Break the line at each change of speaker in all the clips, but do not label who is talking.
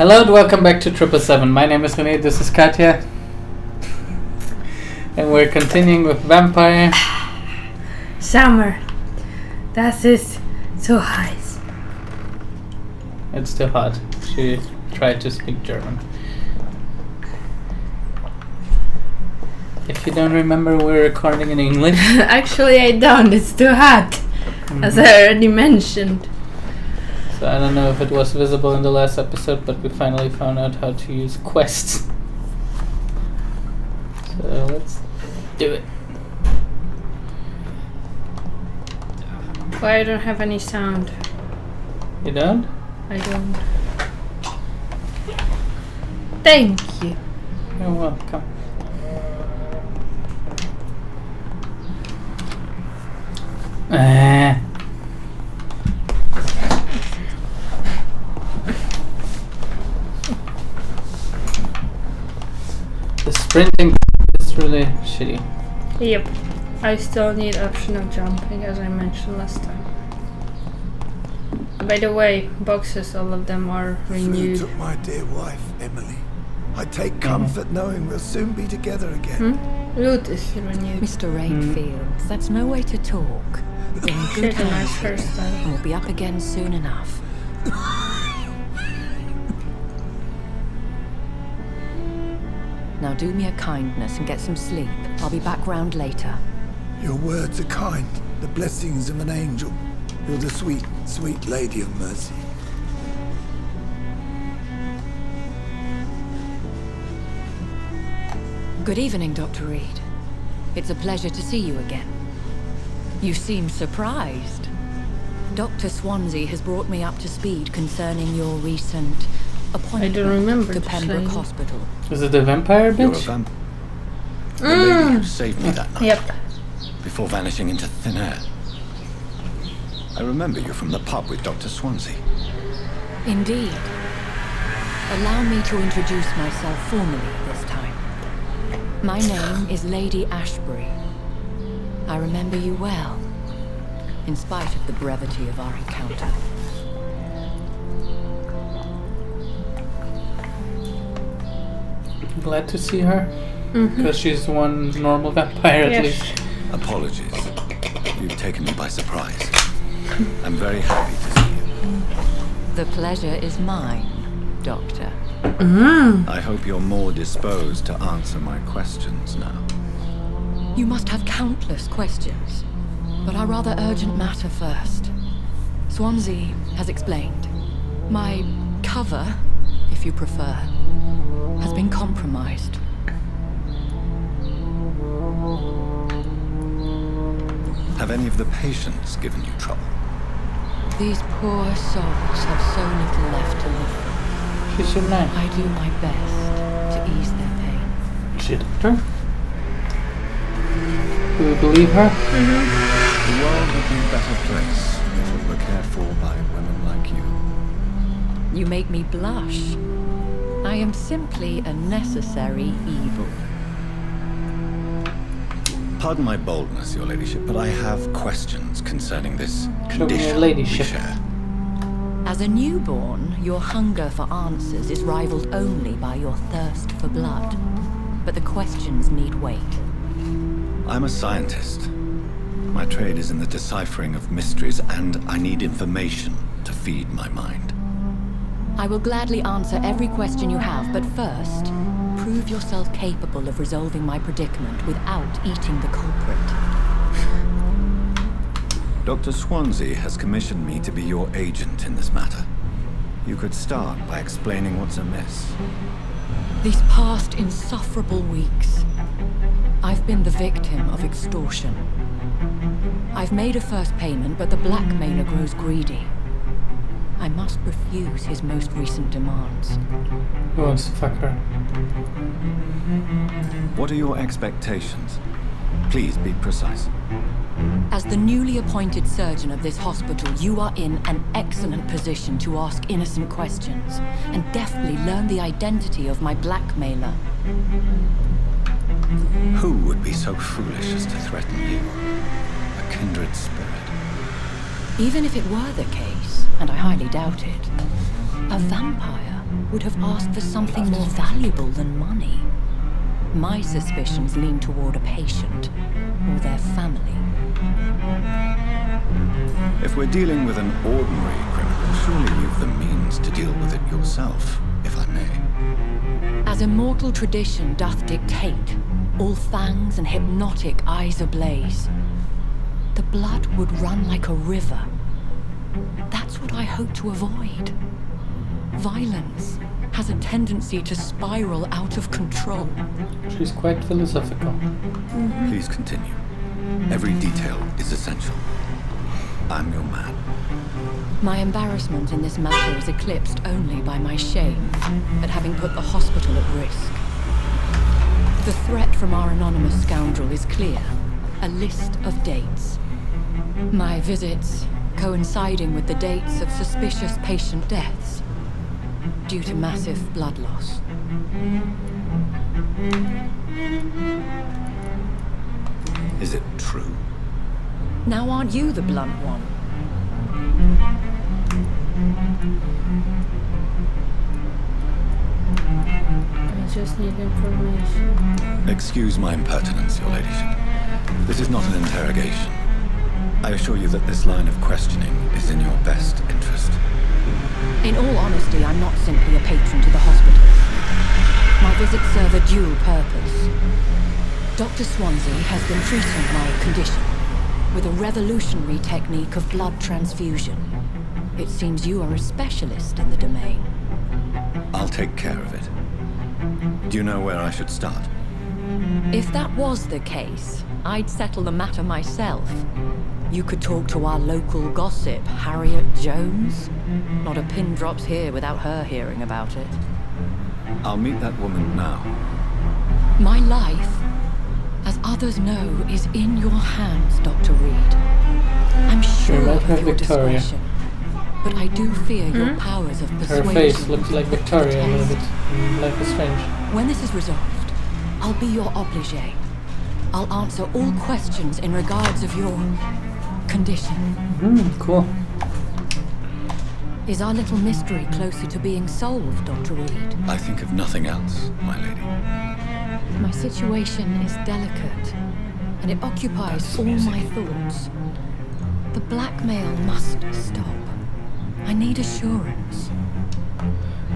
Hello and welcome back to 777. My name is René, this is Katja. And we're continuing with Vampyr.
Summer. Das ist so heiß.
It's too hot. She tried to speak German. If you don't remember, we're recording in English.
Actually, I don't. It's too hot. As I already mentioned.
So I don't know if it was visible in the last episode, but we finally found out how to use quests. So let's do it.
Why I don't have any sound?
You don't?
I don't. Thank you.
You're welcome. The sprinting is really shitty.
Yep. I still need optional jumping, as I mentioned last time. By the way, boxes, all of them are renewed.
Took my dear wife, Emily. I take comfort knowing we'll soon be together again.
Loot is renewed.
Mr. Rainfields, that's no way to talk. We're in good
She's a nice
hands,
hairstyle.
and we'll be up again soon enough. Now do me a kindness and get some sleep. I'll be back round later.
Your words are kind, the blessings of an angel. You're the sweet, sweet lady of mercy.
Good evening, Dr. Reed. It's a pleasure to see you again. You seem surprised. Dr. Swansea has brought me up to speed concerning your recent appointment
remember
to
this
Pembroke
lady.
Hospital.
Is it the vampire
You're a
bitch?
vamp. The lady who saved me that night.
Yep.
Before vanishing into thin air. I remember you from the pub with Dr. Swansea.
Indeed. Allow me to introduce myself formally this time. My name is Lady Ashbury. I remember you well, in spite of the brevity of our encounter.
Glad to see her. Because she's one normal vampire at
Yes.
least.
Apologies. You've taken me by surprise. I'm very happy to see you.
The pleasure is mine, Doctor.
I hope you're more disposed to answer my questions now.
You must have countless questions, but our rather urgent matter first. Swansea has explained. My cover, if you prefer, has been compromised.
Have any of the patients given you trouble?
These poor souls have so little left to live for.
She's your man.
I do my best to ease their pain.
Is she a doctor? Do we believe her?
The world would be a better place if it were cared for by women like you.
You make me blush. I am simply a necessary evil.
Pardon my boldness, your ladyship, but I have questions concerning this
Show me your
condition we
ladyship.
share.
As a newborn, your hunger for answers is rivaled only by your thirst for blood. But the questions need wait.
I'm a scientist. My trade is in the deciphering of mysteries, and I need information to feed my mind.
I will gladly answer every question you have, but first, prove yourself capable of resolving my predicament without eating the culprit.
Dr. Swansea has commissioned me to be your agent in this matter. You could start by explaining what's amiss.
These past insufferable weeks, I've been the victim of extortion. I've made a first payment, but the blackmailer grows greedy. I must refuse his most recent demands.
Who wants to fuck her?
What are your expectations? Please be precise.
As the newly appointed surgeon of this hospital, you are in an excellent position to ask innocent questions and deftly learn the identity of my blackmailer.
Who would be so foolish as to threaten you? A kindred spirit.
Even if it were the case, and I highly doubt it, a vampire would have asked for something more valuable than money. My suspicions lean toward a patient or their family.
If we're dealing with an ordinary criminal, surely you've the means to deal with it yourself, if I may.
As immortal tradition doth dictate, all fangs and hypnotic eyes ablaze, the blood would run like a river. That's what I hope to avoid. Violence has a tendency to spiral out of control.
She's quite philosophical.
Please continue. Every detail is essential. I'm your man.
My embarrassment in this matter is eclipsed only by my shame at having put the hospital at risk. The threat from our anonymous scoundrel is clear. A list of dates. My visits coinciding with the dates of suspicious patient deaths due to massive blood loss.
Is it true?
Now aren't you the blunt one?
I just need information.
Excuse my impertinence, your ladyship. This is not an interrogation. I assure you that this line of questioning is in your best interest.
In all honesty, I'm not simply a patron to the hospital. My visits serve a dual purpose. Dr. Swansea has been treating my condition with a revolutionary technique of blood transfusion. It seems you are a specialist in the domain.
I'll take care of it. Do you know where I should start?
If that was the case, I'd settle the matter myself. You could talk to our local gossip, Harriet Jones. Not a pin drops here without her hearing about it.
I'll meet that woman now.
My life, as others know, is in your hands, Dr. Reed. I'm sure
reminds me
of
of
your
Victoria.
discretion, but I do fear your powers of
Her
persuasion.
face looks like Victoria a little bit. Life is strange.
When this is resolved, I'll be your obligé. I'll answer all questions in regards of your condition.
Cool.
Is our little mystery closer to being solved, Dr. Reed?
I think of nothing else, my lady.
My situation is delicate, and it occupies
That's
all
music.
my thoughts. The blackmail must stop. I need assurance.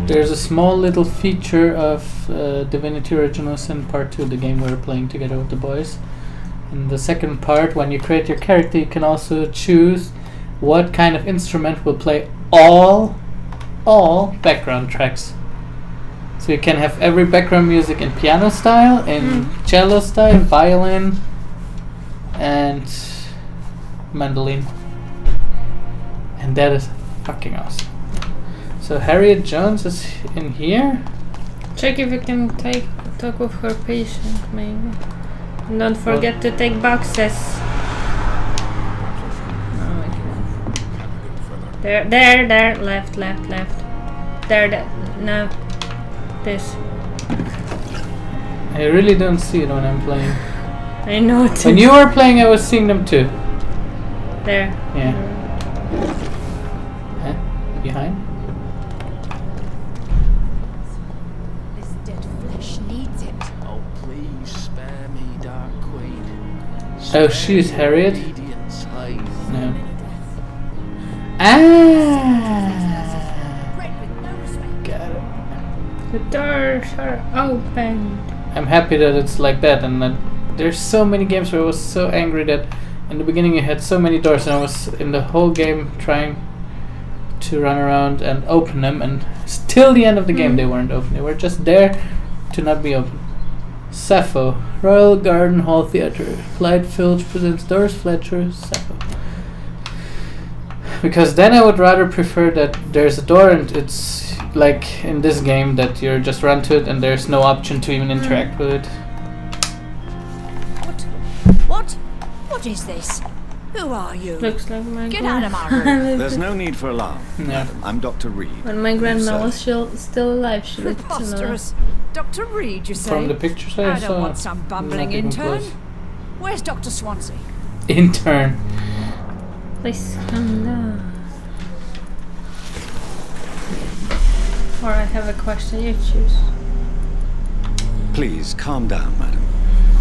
There's a small little feature of Divinity Original Sin Part 2, the game we're playing together with the boys. In the second part, when you create your character, you can also choose what kind of instrument will play all background tracks. So you can have every background music in piano style, in cello style, violin, and mandolin. And that is fucking awesome. So Harriet Jones is in here.
Check if you can talk with her patient, maybe. And don't forget to take boxes. No, I can't. There, left. There, no. This.
I really don't see it when I'm playing.
I know it.
When you were playing, I was seeing them too.
There.
Yeah. Huh? Behind?
This dead flesh needs it.
Oh, please spare me, Dark Queen.
Oh, she's Harriet?
Radiant slave.
No. Ah!
Red with no respect.
Got it.
The doors are open.
I'm happy that it's like that, and that there's so many games where I was so angry that in the beginning you had so many doors, and I was in the whole game trying to run around and open them, and till the end of the game they weren't open. They were just there to not be open. Sappho, Royal Garden Hall Theatre. Clyde Filch presents Doris Fletcher, Sappho. Because then I would rather prefer that there's a door and it's like in this game that you just run to it and there's no option to even interact with it.
What is this? Who are you?
Looks like my
Get out of my room.
There's no need for alarm,
No.
madam. I'm Dr. Reed.
When my grandma was
Sir.
still alive, she looked similar.
Preposterous. Dr. Reed, you say?
From the pictures I
I
saw.
don't want some bumbling
not even
intern.
close.
Where's Dr. Swansea?
Intern.
Please come down. Or I have a question, you choose.
Please calm down, madam.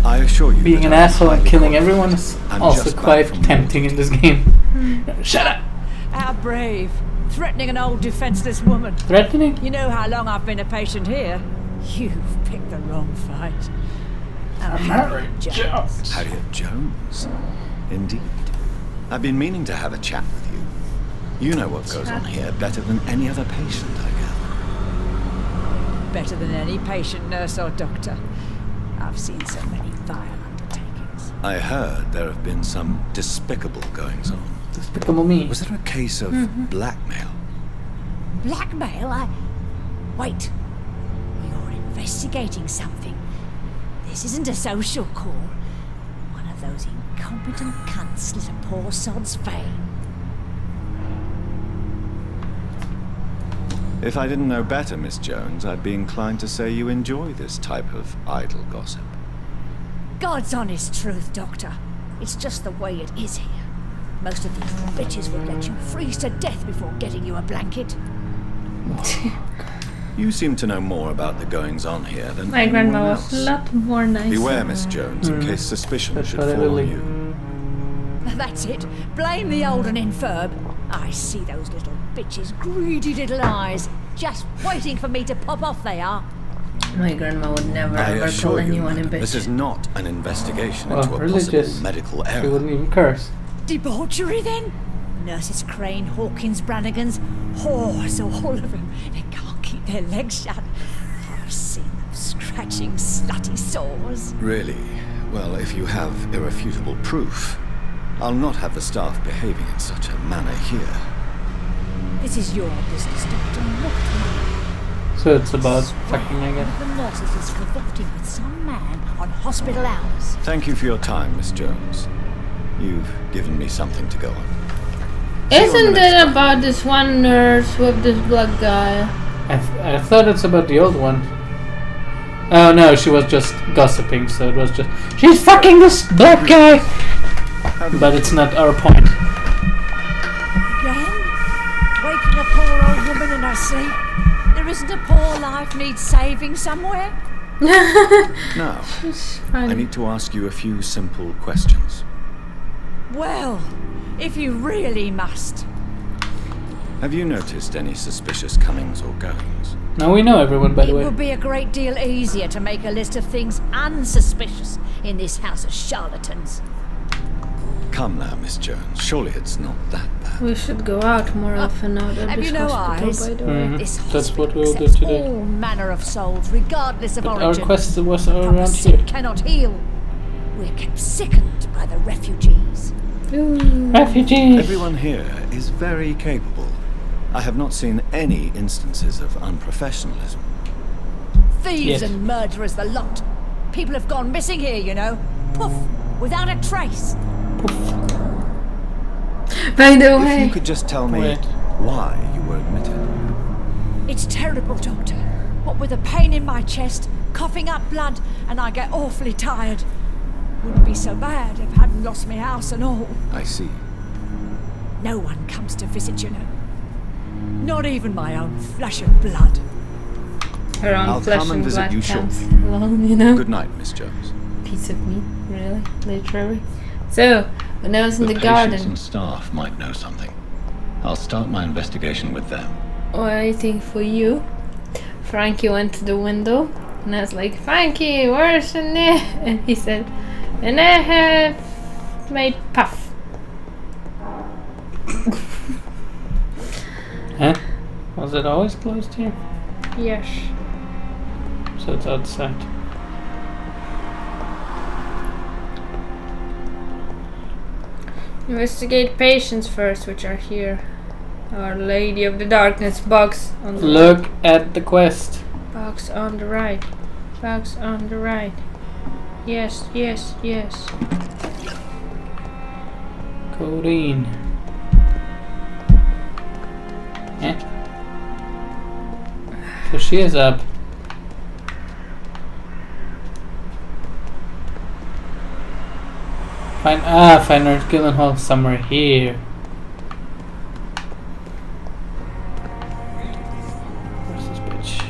I assure you
Being
that
an
I am
asshole and
highly
killing everyone is
I'm
also
just back
quite
from
tempting in this game. Shut up!
How brave. Threatening an old defenseless woman.
Threatening?
You know how long I've been a patient here? You've picked the wrong fight.
Harriet Jones.
Harriet Jones? Indeed. I've been meaning to have a chat with you. You know what goes on here better than any other patient, I gather.
Better than any patient, nurse or doctor. I've seen so many vile undertakings.
I heard there have been some despicable goings-on.
Despicable Me.
Was there a case of blackmail?
Blackmail? Wait. You're investigating something. This isn't a social call. One of those incompetent cunts slit a poor sod's vein.
If I didn't know better, Miss Jones, I'd be inclined to say you enjoy this type of idle gossip.
God's honest truth, Doctor. It's just the way it is here. Most of these bitches would let you freeze to death before getting you a blanket.
You seem to know more about the goings-on here than
My
anyone
grandma
else.
was a lot more nice.
Beware, Miss Jones, in case suspicion
That's
should
what I
fall on
believe.
you.
That's it. Blame the old and infirm. I see those little bitches' greedy little eyes. Just waiting for me to pop off they are.
My grandma would never
I
ever call
assure you,
anyone a
madam,
bitch.
this is not an investigation
Well,
into a
religious.
possible medical
She
error.
wouldn't even curse.
Debauchery then? Nurses Crane, Hawkins, Brannigans, whores, all of them. They can't keep their legs shut. I've seen them scratching slutty sores.
Really? Well, if you have irrefutable proof, I'll not have the staff behaving in such a manner here.
This is your business, Doctor, not mine.
So it's about fucking, I
One
guess.
of the nurses is cavorting with some man on hospital hours.
Thank you for your time, Miss Jones. You've given me something to go on.
Isn't it about this one nurse with this black guy?
I thought it's about the old one. Oh no, she was just gossiping, so it was just she's fucking this black guy. But it's not our point.
Again? Waking a poor old woman in her sleep? There isn't a poor life needs saving somewhere?
Now,
It's
I
fine.
need to ask you a few simple questions.
Well, if you really must.
Have you noticed any suspicious comings or goings?
Now we know everyone, by the
It
way.
would be a great deal easier to make a list of things unsuspicious in this house of charlatans.
Come now, Miss Jones. Surely it's not that bad.
We should go out more often out of
Have
this
you no
hospital,
eyes?
by the way.
Mhm.
This
That's what
hospital
we'll do
accepts
today.
all manner of souls, regardless of
But our
origin.
quest was
Proper
around
sick
here.
cannot heal. We're kept sickened by the refugees.
Ooh.
Refugees!
Everyone here is very capable. I have not seen any instances of unprofessionalism.
Thieves
Yes.
and murderers, the lot. People have gone missing here, you know. Poof, without a trace.
By the
If you
way,
could just tell me
Wait.
why you were admitted.
It's terrible, Doctor. What with a pain in my chest, coughing up blood, and I get awfully tired. Wouldn't be so bad if I hadn't lost my house and all.
I see.
No one comes to visit, you know. Not even my own flesh and blood.
her own
I'll
flesh
come and
and
visit
blood
you
comes
shortly.
along, you know?
Good night, Miss Jones.
Piece of meat, really? Literally. So, when I was in the
Patients
garden,
and staff might know something. I'll start my investigation with them.
waiting for you, Frankie went to the window, and I was like, Frankie, where's René? And he said, René have made puff.
Huh? Was it always closed here?
Yes.
So it's outside.
Investigate patients first, which are here. Our Lady of the Darkness box on the
Look at the quest.
box on the right. Box on the right. Yes, yes, yes.
Codeine. Eh? So she is up. Find her Gyllenhaal somewhere here.